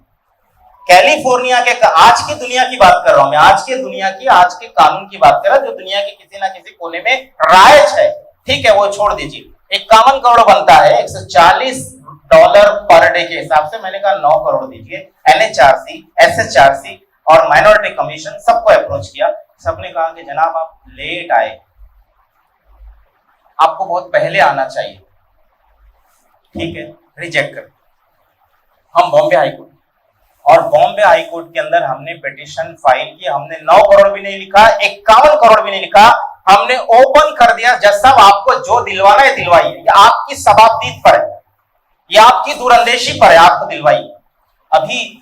कैलिफोर्निया के, आज की दुनिया की बात कर रहा हूं मैं, आज के दुनिया की, आज के कानून की बात कर रहा हूं, जो दुनिया के किसी ना किसी कोने में राइज है, ठीक है, वो छोड़ दीजिए। 51 करोड़ बनता है $140 पर डे के हिसाब से। मैंने कहा 9 करोड़ दीजिए। NHRC, SHRC और माइनॉरिटी कमीशन सबको अप्रोच किया, सबने कहा कि जनाब आप लेट आए, आपको बहुत पहले आना चाहिए, ठीक है, रिजेक्ट कर। हम बॉम्बे हाईकोर्ट, और बॉम्बे हाईकोर्ट के अंदर हमने पिटीशन फाइल की, हमने 9 करोड़ भी नहीं लिखा, 51 करोड़ भी नहीं लिखा, हमने ओपन कर दिया, जज साहब आपको जो दिलवाना है दिलवाइए, ये आपकी सबाबदीद पर है, ये आपकी दूरंदेशी पर है, आपको दिलवाइए। अभी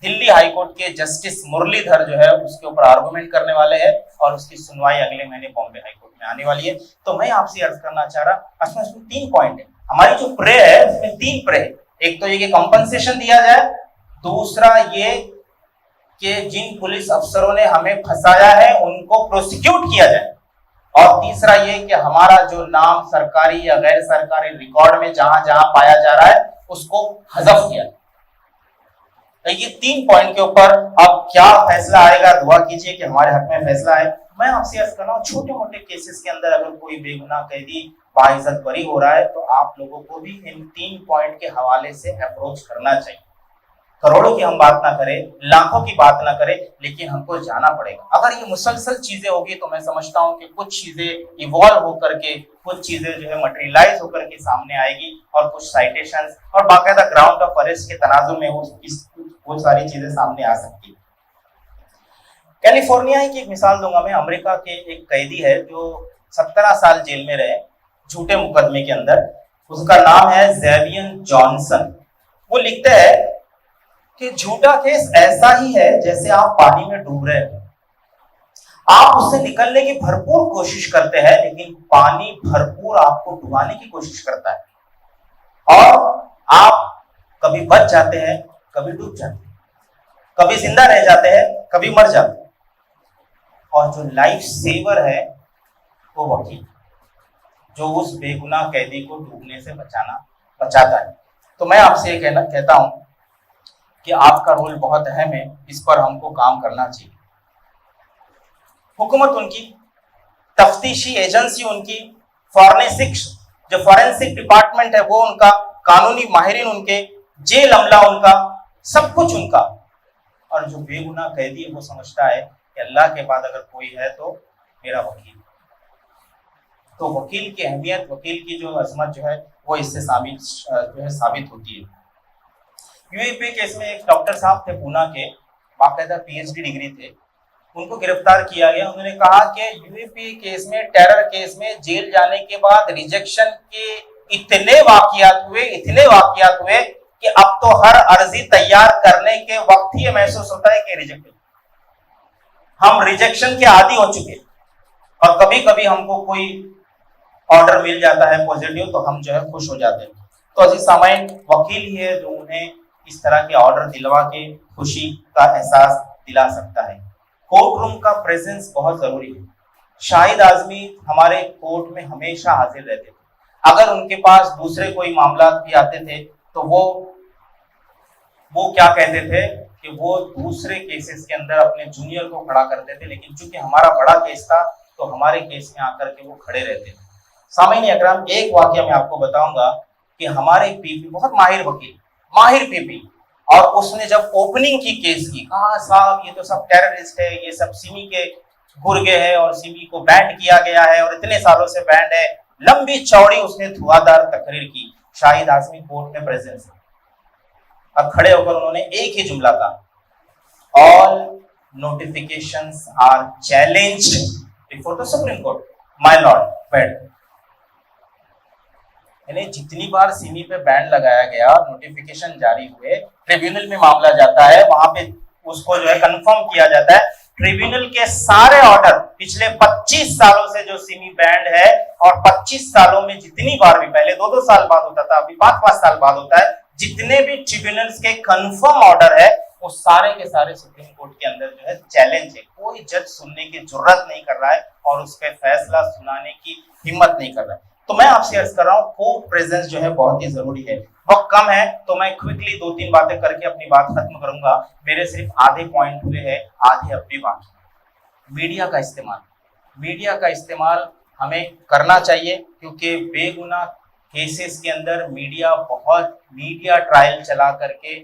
दिल्ली हाईकोर्ट के जस्टिस मुरलीधर जो है उसके ऊपर आर्गुमेंट करने वाले हैं, और उसकी सुनवाई अगले महीने बॉम्बे हाईकोर्ट में आने वाली है। तो मैं आपसे अर्ज करना चाह रहा, इसमें 3 पॉइंट है, हमारी जो प्रे है उसमें 3 प्रे है। एक तो ये कि कंपनसेशन दिया जाए, दूसरा ये कि जिन पुलिस अफसरों ने हमें फंसाया है उनको प्रोसिक्यूट किया जाए, और तीसरा ये कि हमारा जो नाम सरकारी या गैर सरकारी रिकॉर्ड में जहां जहां पाया जा रहा है उसको हज़फ किया। तो ये 3 पॉइंट के ऊपर अब क्या फैसला आएगा, दुआ कीजिए कि हमारे हक में फैसला आए। मैं आपसे अर्ज कर रहा हूं, छोटे मोटे केसेस के अंदर अगर कोई बेगुनाह कैदी बाइज्जत बरी हो रहा है तो आप लोगों को भी इन 3 पॉइंट के हवाले से अप्रोच करना चाहिए। करोड़ों की हम बात ना करें, लाखों की बात ना करें, लेकिन हमको जाना पड़ेगा। अगर ये मुसलसल चीजें होगी तो मैं समझता हूं कि कुछ चीजें इवॉल्व होकर के, कुछ चीजें जो है मटेरियलाइज होकर के सामने आएगी, और कुछ साइटेशंस और बाकायदा ग्राउंड ऑफ अरेस्ट के तनाजुर में वो सारी चीजें सामने आ सकती है। कैलिफोर्निया की एक मिसाल दूंगा मैं। अमेरिका के एक कैदी है जो 17 साल जेल में रहे झूठे मुकदमे के अंदर, उसका नाम है जेवियन जॉनसन। वो लिखते हैं कि झूठा केस ऐसा ही है जैसे आप पानी में डूब रहे हैं, आप उससे निकलने की भरपूर कोशिश करते हैं, लेकिन पानी भरपूर आपको डुबाने की कोशिश करता है और आप कभी बच जाते हैं, कभी डूब जाते हैं, कभी जिंदा रह जाते हैं, कभी मर जाते हैं। और जो लाइफ सेवर है वो वकील, जो उस बेगुनाह कैदी को डूबने से बचाता है। तो मैं आपसे ये कहता हूं कि आपका रोल बहुत अहम है, इस पर हमको काम करना चाहिए। हुकूमत उनकी, तफ्तीशी एजेंसी उनकी, जो फॉरेंसिक डिपार्टमेंट है वो उनका, कानूनी माहिरीन उनके, जेल अमला उनका, सब कुछ उनका। और जो बेगुनाह कैदी है वो समझता है कि अल्लाह के बाद अगर कोई है तो मेरा वकील। तो वकील की अहमियत, वकील की जो अजमत जो है वो इससे साबित होती है। यूएपी केस में एक डॉक्टर साहब थे पूना के, बाकायदा पीएचडी डिग्री थे, उनको गिरफ्तार किया गया। उन्होंने कहा कि यूएपी केस में, टेरर केस में जेल जाने के बाद रिजेक्शन के इतने वाकयात हुए कि अब तो हर अर्जी तैयार करने के वक्त ही महसूस होता है कि रिजेक्ट, हम रिजेक्शन के आदी हो चुके हैं। और कभी कभी हमको कोई ऑर्डर मिल जाता है पॉजिटिव तो हम जो है खुश हो जाते हैं। तो अजीज सामाइन, वकील ही है जो उन्हें इस तरह के ऑर्डर दिलवा के खुशी का एहसास दिला सकता है। कोर्ट रूम का प्रेजेंस बहुत जरूरी है। शाहिद आजमी हमारे कोर्ट में हमेशा हाजिर रहते थे। अगर उनके पास दूसरे कोई मामला भी आते थे तो वो क्या कहते थे कि वो दूसरे केसेस के अंदर अपने जूनियर को खड़ा करते थे, लेकिन चूंकि हमारा बड़ा केस था तो हमारे केस में आकर के वो खड़े रहते थे। सामीन अकराम, एक वाकया मैं आपको बताऊंगा कि हमारे पीपी, बहुत माहिर वकील, माहिर पीपी, और उसने जब ओपनिंग की केस की, कहा साहब ये तो सब टेररिस्ट है, ये सब सिमी के गुर्गे है और सिमी को बैंड किया गया है और इतने सालों से बैंड है। लंबी चौड़ी उसने धुआंधार तकरीर की। शाहिद आजमी कोर्ट में प्रेजेंस है। अब खड़े होकर उन्होंने एक ही जुमला कहा, all notifications are challenged before the supreme court, my lord bad. यानी जितनी बार सिमी पे बैन लगाया गया, नोटिफिकेशन जारी हुए, ट्रिब्यूनल में मामला जाता है, वहां पे उसको जो है कंफर्म किया जाता है, ट्रिब्यूनल के सारे ऑर्डर पिछले 25 सालों से जो सिमी बैंड है, और 25 सालों में जितनी बार भी, पहले 2-2 साल बाद होता था, अभी 5-5 साल बाद होता है, जितने भी ट्रिब्यूनल्स के कंफर्म ऑर्डर है वो सारे के सारे सुप्रीम कोर्ट के अंदर जो है चैलेंज है। कोई जज सुनने की जरूरत नहीं कर रहा है और उस पर फैसला सुनाने की हिम्मत नहीं कर रहा है। तो मैं आपसे अर्ज कर रहा हूँ, कोर्ट प्रेजेंस जो है बहुत ही जरूरी है। वक्त कम है तो मैं क्विकली 2-3 बातें करके अपनी बात खत्म करूंगा। मेरे सिर्फ आधे पॉइंट हुए हैं, आधे अब भी बाकी। मीडिया का इस्तेमाल हमें करना चाहिए, क्योंकि बेगुनाह केसेस के अंदर मीडिया ट्रायल चला करके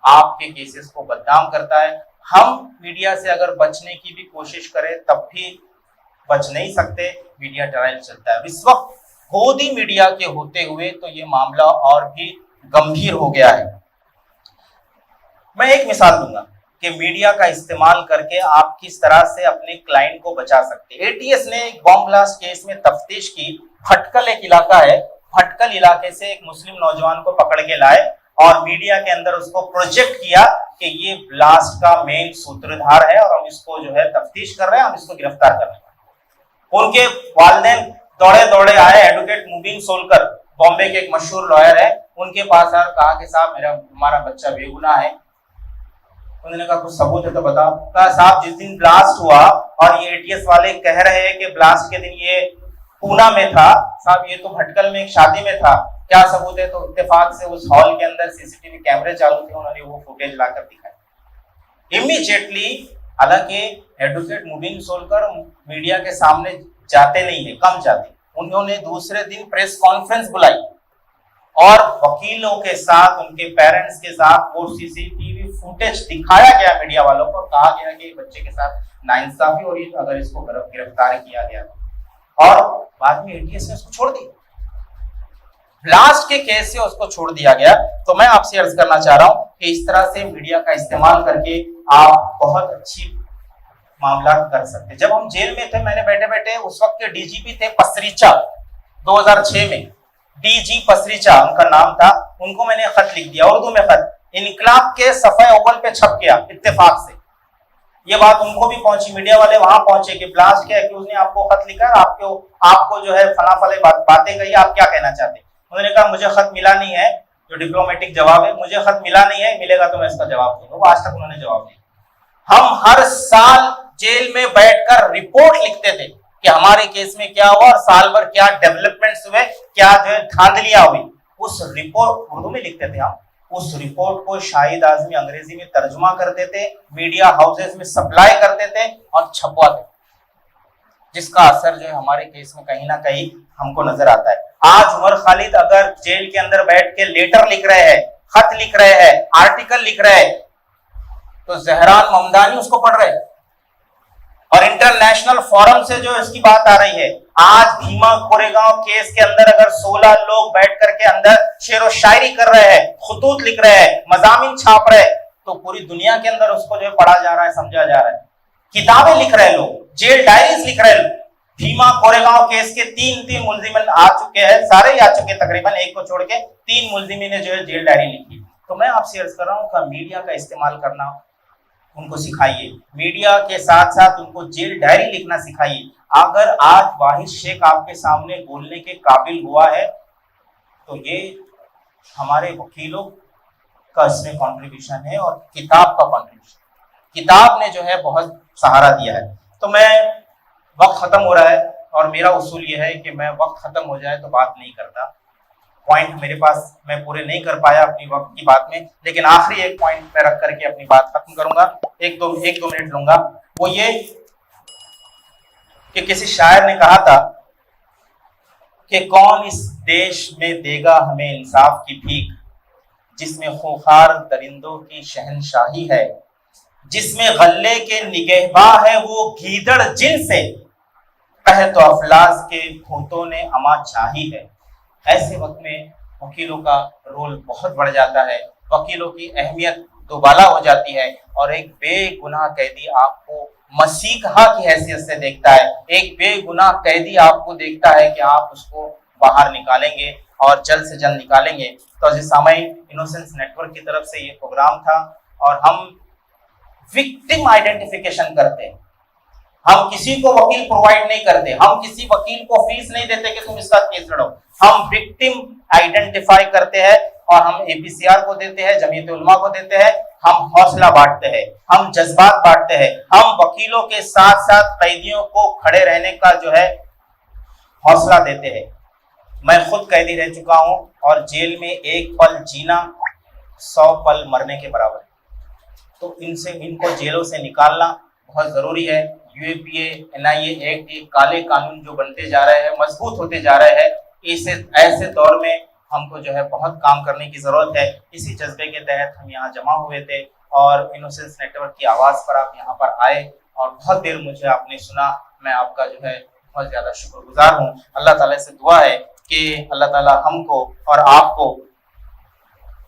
आपके केसेस को बदनाम करता है। हम मीडिया से अगर बचने की भी कोशिश करें तब भी बच नहीं सकते, मीडिया ट्रायल चलता है। इस वक्त गोदी मीडिया के होते हुए तो ये मामला और भी गंभीर हो गया है। मैं एक मिसाल दूंगा कि मीडिया का इस्तेमाल करके आप किस तरह से अपने क्लाइंट को बचा सकते हैं। एटीएस ने एक बॉम्ब ब्लास्ट केस में तफ्तीश की। भटकल एक इलाका है, भटकल इलाके से एक मुस्लिम नौजवान को पकड़ के लाए और मीडिया के अंदर उसको प्रोजेक्ट किया कि ये ब्लास्ट का मेन सूत्रधार है और हम इसको जो है तफ्तीश कर रहे हैं, हम इसको गिरफ्तार कर रहे हैं। उनके वालिदैन दौड़े दौड़े आए। एडवोकेट मुबीन सोलकर, बॉम्बे के एक मशहूर लॉयर है, उनके पास आए, कहा कि साहब हमारा बच्चा बेगुनाह है। उन्होंने कहा कुछ सबूत है तो बताओ। कहा साहब जिस दिन ब्लास्ट हुआ और ये एटीएस वाले कह रहे हैं कि ब्लास्ट के दिन ये पूना में था, साहब ये तो भटकल में एक शादी में था, क्या सबूत है? तो इत्तेफाक से उस हॉल के अंदर सीसीटीवी कैमरे चालू थे, उन्होंने वो फुटेज लाकर दिखाया इमीडिएटली। हालांकि एडवोकेट मुबीन सोलकर मीडिया के सामने जाते नहीं है, कम जाते। उन्होंने दूसरे दिन प्रेस कॉन्फ्रेंस बुलाई और वकीलों के साथ, उनके पेरेंट्स के साथ वो सीसीटीवी फुटेज दिखाया गया मीडिया वालों को। कहा गया कि बच्चे के साथ नाइंसाफी हो रही है, तो अगर इसको गिरफ्तार किया गया, और बाद में एटीएस ने उसको छोड़ दिया। ब्लास्ट के केस से उसको छोड़ दिया गया। तो मैं आपसे अर्ज करना चाह रहा हूं कि इस तरह से मीडिया का इस्तेमाल करके आप बहुत अच्छी मामला कर सकते। जब हम जेल में थे, मैंने बैठे बैठे, उस वक्त के डीजीपी थे पसरीचा, 2006 में डीजी पसरीचा उनका नाम था, उनको मैंने खत लिख दिया, उर्दू में खत। इनकलाब के सफ़े अव्वल पे छप गया इत्तेफाक से। ये बात उनको भी पहुंची, मीडिया वाले वहां पहुंचे कि ब्लास्ट के एक्यूज ने आपको खत लिखा है, आपको जो है फला फले बातें कही, आप क्या कहना चाहते हैं। उन्होंने कहा मुझे खत मिला नहीं है, जो डिप्लोमेटिक जवाब है, मुझे खत मिला नहीं है, मिलेगा तो मैं इसका जवाब दूंगा। वो आज तक उन्होंने जवाब दिया। हम हर साल जेल में बैठकर रिपोर्ट लिखते थे कि हमारे केस में क्या हुआ और साल भर क्या डेवलपमेंट्स हुए, क्या जो है धांधलियां हुई। उस रिपोर्ट उर्दू में लिखते थे हम, उस रिपोर्ट को शाहिद आजमी अंग्रेजी में तर्जुमा करते थे, मीडिया हाउसेस में सप्लाई करते थे और छपवाते, जिसका असर जो है हमारे केस में कहीं ना कहीं हमको नजर आता है। आज उमर खालिद अगर जेल के अंदर बैठ के लेटर लिख रहे हैं, खत लिख रहे हैं, आर्टिकल लिख रहे हैं, तो जहरान ममदानी उसको पढ़ रहे हैं और इंटरनेशनल फोरम से जो इसकी बात आ रही है। आज भीमा कोरेगांव केस के अंदर अगर 16 लोग बैठ करके अंदर शेरो शायरी कर रहे हैं, खुतूत लिख रहे हैं, मजामिन छाप रहे हैं, तो पूरी दुनिया के अंदर उसको जो है पढ़ा जा रहा है, समझा जा रहा है। किताबें लिख रहे लोग, जेल डायरीज लिख रहे लोग। भीमा कोरेगांव केस के तीन मुलजिमन आ चुके हैं, सारे ही आ चुके तकरीबन, एक को छोड़ के 3 मुलजिमी ने जो है जेल डायरी लिखी। तो मैं आपसे अर्ज कर रहा हूँ कि मीडिया का इस्तेमाल करना उनको सिखाइए, मीडिया के साथ साथ उनको जेल डायरी लिखना सिखाइए। अगर आज वाहिद शेख आपके सामने बोलने के काबिल हुआ है तो ये हमारे वकीलों का इसमें कंट्रीब्यूशन है और किताब का कंट्रीब्यूशन, किताब ने जो है बहुत सहारा दिया है। तो मैं, वक्त खत्म हो रहा है और मेरा उसूल ये है कि मैं वक्त खत्म हो जाए तो बात नहीं करता। पॉइंट मेरे पास मैं पूरे नहीं कर पाया अपनी वक्त की बात में, लेकिन आखिरी एक पॉइंट पे रख करके अपनी बात खत्म करूंगा। एक दो मिनट लूंगा। वो ये कि किसी शायर ने कहा था कि कौन इस देश में देगा हमें इंसाफ की भीख, जिसमें खूंखार दरिंदों की शहनशाही है, जिसमें गल्ले के निगहबां है वो गीदड़ जिन से, कह तो अफलास के भूतों ने अमा चाही है। ऐसे वक्त में वकीलों का रोल बहुत बढ़ जाता है, वकीलों की अहमियत दोबाला हो जाती है और एक बेगुनाह कैदी आपको मसीहा की हैसियत से देखता है, एक बेगुनाह कैदी आपको देखता है कि आप उसको बाहर निकालेंगे और जल्द से जल्द निकालेंगे। तो अजीज सामईन, इनोसेंस नेटवर्क की तरफ से ये प्रोग्राम था और हम विक्टिम आइडेंटिफिकेशन करते हैं। हम किसी को वकील प्रोवाइड नहीं करते, हम किसी वकील को फीस नहीं देते कि तुम इसका केस लड़ो। हम विक्टिम आइडेंटिफाई करते हैं और हम एपीसीआर को देते हैं, जमीयत उलमा को देते हैं, हम हौसला बांटते हैं, हम जज्बात बांटते हैं, हम वकीलों के साथ साथ कैदियों को खड़े रहने का जो है हौसला देते हैं। मैं खुद कैदी रह चुका हूं और जेल में एक पल जीना 100 पल मरने के बराबर है। तो इनको जेलों से निकालना बहुत जरूरी है। यूएपीए, एनआईए एक्ट, ये काले कानून जो बनते जा रहे हैं, मजबूत होते जा रहे हैं, ऐसे दौर में हमको जो है बहुत काम करने की जरूरत है। इसी जज्बे के तहत हम यहाँ जमा हुए थे और इनोसेंस नेटवर्क की आवाज पर आप यहाँ पर आए और बहुत देर मुझे आपने सुना। मैं आपका जो है बहुत ज्यादा शुक्रगुजार हूँ। अल्लाह ताला से दुआ है कि अल्लाह ताला हमको और आपको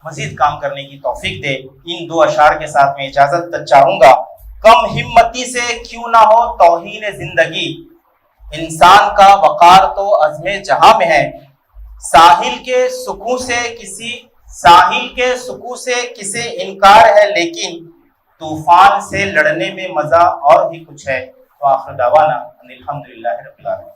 मजीद काम करने की तौफीक दे। इन 2 अशार के साथ मैं इजाजत चाहूंगा। कम हिम्मती से क्यों ना हो तौहीन जिंदगी, इंसान का वकार तो अज़्मे जहां में है। साहिल के सुकून से किसे इनकार है, लेकिन तूफान से लड़ने में मजा और भी कुछ है। तो आखिर दावाना अल्हम्दुलिल्लाह रब्बिल आलमीन।